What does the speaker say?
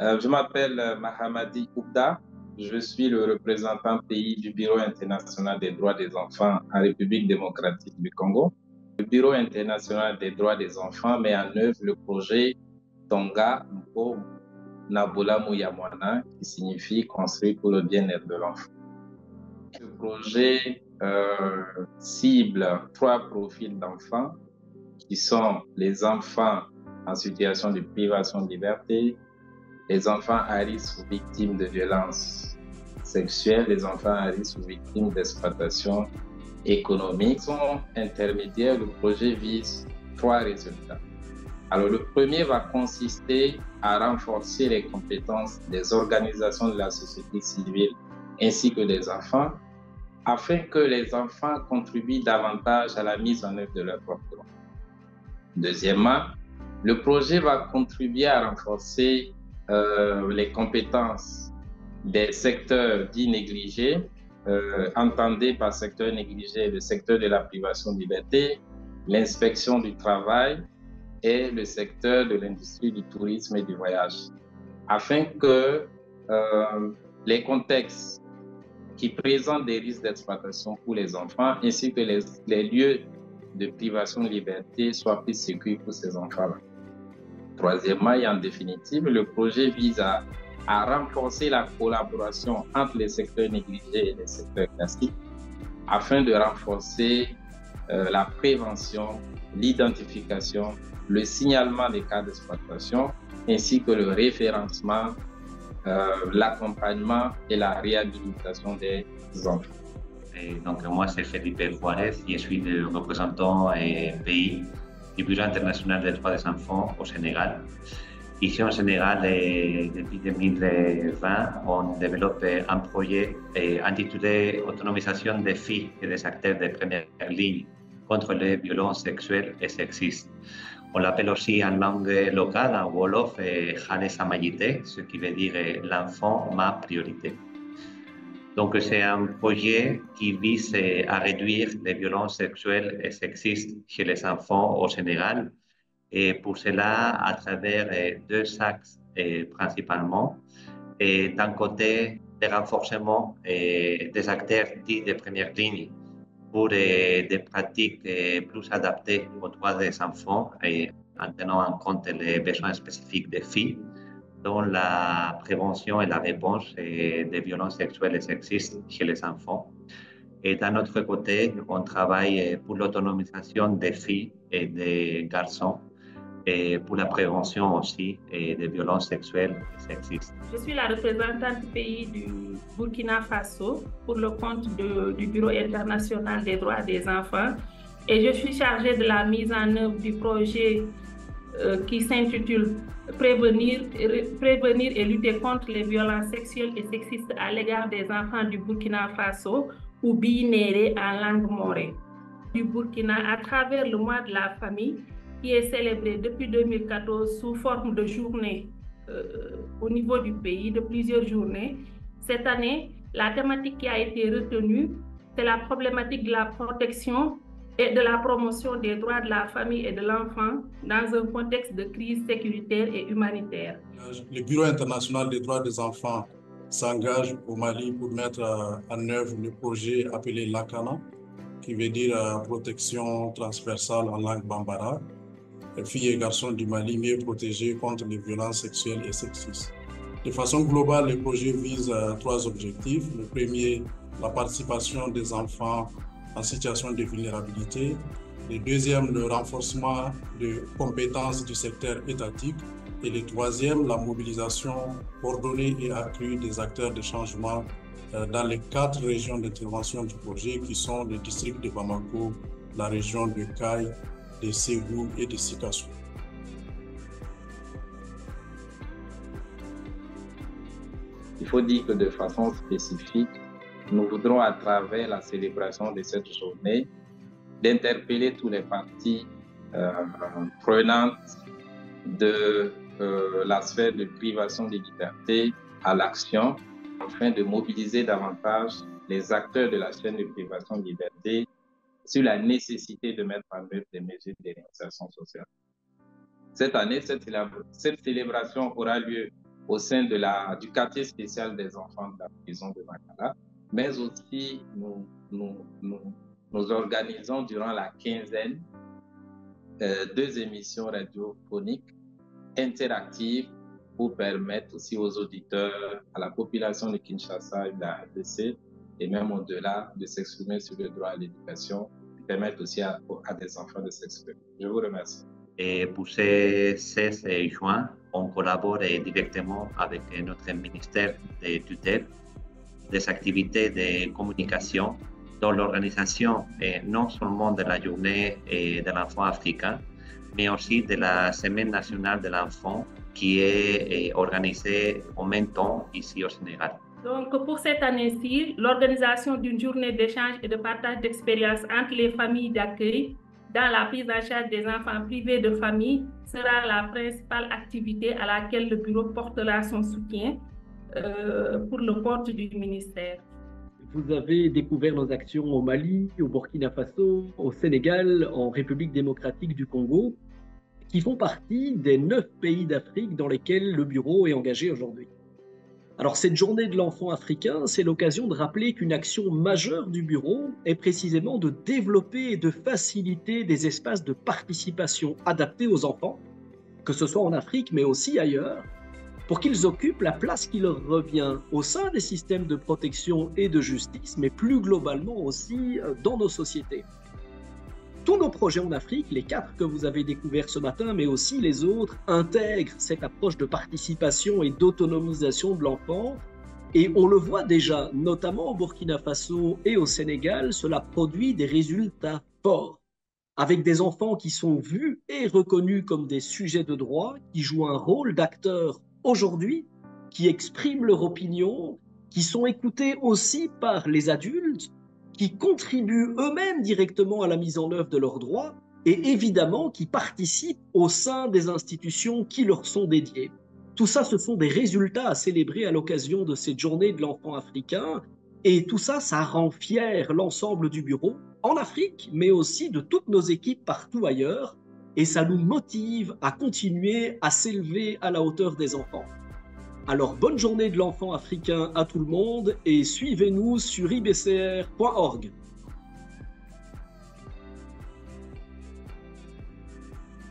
Je m'appelle Mahamadi Oubda. Je suis le représentant pays du Bureau international des droits des enfants en République démocratique du Congo. Le Bureau international des droits des enfants met en œuvre le projet Tonga Mpo Nabola Muyamwana, qui signifie construire pour le bien-être de l'enfant. Ce projet cible 3 profils d'enfants qui sont les enfants en situation de privation de liberté, les enfants à risque ou victimes de violences sexuelles, les enfants à risque ou victimes d'exploitation économique. Sont intermédiaires, le projet vise 3 résultats. Alors, le premier va consister à renforcer les compétences des organisations de la société civile ainsi que des enfants, afin que les enfants contribuent davantage à la mise en œuvre de leurs propres droits. Deuxièmement, le projet va contribuer à renforcer les compétences des secteurs dits négligés. Entendez par secteur négligé le secteur de la privation de liberté, l'inspection du travail et le secteur de l'industrie du tourisme et du voyage, afin que les contextes qui présentent des risques d'exploitation pour les enfants ainsi que les lieux de privation de liberté soient plus sécurs pour ces enfants-là. Troisièmement et en définitive, le projet vise à renforcer la collaboration entre les secteurs négligés et les secteurs classiques afin de renforcer la prévention, l'identification, le signalement des cas d'exploitation ainsi que le référencement, l'accompagnement et la réhabilitation des enfants. Et donc moi c'est Felipe Juarez, je suis le représentant pays du Bureau international des droits des enfants au Sénégal. Ici au Sénégal, depuis 2020, on développe un projet intitulé Autonomisation des filles et des acteurs de première ligne contre les violences sexuelles et sexistes. On l'appelle aussi en langue locale, en Wolof, Khane Samayité, ce qui veut dire l'enfant, ma priorité. Donc, c'est un projet qui vise à réduire les violences sexuelles et sexistes chez les enfants au Sénégal. Et pour cela, à travers 2 axes principalement. Et d'un côté, le renforcement des acteurs dits de première ligne pour des pratiques plus adaptées aux droits des enfants et en tenant en compte les besoins spécifiques des filles, dont la prévention et la réponse des violences sexuelles et sexistes chez les enfants. Et d'un autre côté, on travaille pour l'autonomisation des filles et des garçons et pour la prévention aussi des violences sexuelles et sexistes. Je suis la représentante pays du Burkina Faso pour le compte du Bureau international des droits des enfants et je suis chargée de la mise en œuvre du projet qui s'intitule Prévenir et lutter contre les violences sexuelles et sexistes à l'égard des enfants du Burkina Faso ou Binéré en langue morée du Burkina à travers le mois de la famille qui est célébré depuis 2014 sous forme de journée au niveau du pays, de plusieurs journées. Cette année, la thématique qui a été retenue, c'est la problématique de la protection et de la promotion des droits de la famille et de l'enfant dans un contexte de crise sécuritaire et humanitaire. Le Bureau international des droits des enfants s'engage au Mali pour mettre en œuvre le projet appelé LACANA, qui veut dire protection transversale en langue bambara. Les filles et garçons du Mali mieux protégés contre les violences sexuelles et sexistes. De façon globale, le projet vise 3 objectifs. Le premier, la participation des enfants en situation de vulnérabilité. Le deuxième, le renforcement de compétences du secteur étatique. Et le troisième, la mobilisation coordonnée et accrue des acteurs de changement dans les 4 régions d'intervention du projet qui sont le district de Bamako, la région de Kayes, de Ségou et de Sikasso. Il faut dire que de façon spécifique, nous voudrons à travers la célébration de cette journée d'interpeller tous les parties prenantes de la sphère de privation de liberté à l'action afin de mobiliser davantage les acteurs de la chaîne de privation de liberté sur la nécessité de mettre en œuvre des mesures de réinsertion sociale. Cette année, cette célébration aura lieu au sein du quartier spécial des enfants de la prison de Makala, mais aussi nous organisons durant la quinzaine 2 émissions radiophoniques interactives pour permettre aussi aux auditeurs, à la population de Kinshasa et de la RDC, et même au-delà, de s'exprimer sur le droit à l'éducation, permettre aussi à des enfants de s'exprimer. Je vous remercie. Et pour ce 16 juin, on collabore directement avec notre ministère de tutelle des activités de communication dans l'organisation non seulement de la journée de l'enfant africain, mais aussi de la Semaine nationale de l'enfant qui est organisée en même temps ici au Sénégal. Donc, pour cette année-ci, l'organisation d'une journée d'échange et de partage d'expériences entre les familles d'accueil dans la prise en charge des enfants privés de famille sera la principale activité à laquelle le bureau portera son soutien pour le compte du ministère. Vous avez découvert nos actions au Mali, au Burkina Faso, au Sénégal, en République démocratique du Congo, qui font partie des 9 pays d'Afrique dans lesquels le bureau est engagé aujourd'hui. Alors cette journée de l'enfant africain, c'est l'occasion de rappeler qu'une action majeure du bureau est précisément de développer et de faciliter des espaces de participation adaptés aux enfants, que ce soit en Afrique mais aussi ailleurs, pour qu'ils occupent la place qui leur revient au sein des systèmes de protection et de justice, mais plus globalement aussi dans nos sociétés. Tous nos projets en Afrique, les 4 que vous avez découverts ce matin, mais aussi les autres, intègrent cette approche de participation et d'autonomisation de l'enfant. Et on le voit déjà, notamment au Burkina Faso et au Sénégal, cela produit des résultats forts, avec des enfants qui sont vus et reconnus comme des sujets de droit, qui jouent un rôle d'acteurs aujourd'hui, qui expriment leur opinion, qui sont écoutés aussi par les adultes, qui contribuent eux-mêmes directement à la mise en œuvre de leurs droits et évidemment qui participent au sein des institutions qui leur sont dédiées. Tout ça, ce sont des résultats à célébrer à l'occasion de cette journée de l'enfant africain et tout ça, ça rend fier l'ensemble du bureau en Afrique, mais aussi de toutes nos équipes partout ailleurs et ça nous motive à continuer à s'élever à la hauteur des enfants. Alors, bonne journée de l'enfant africain à tout le monde et suivez-nous sur ibcr.org.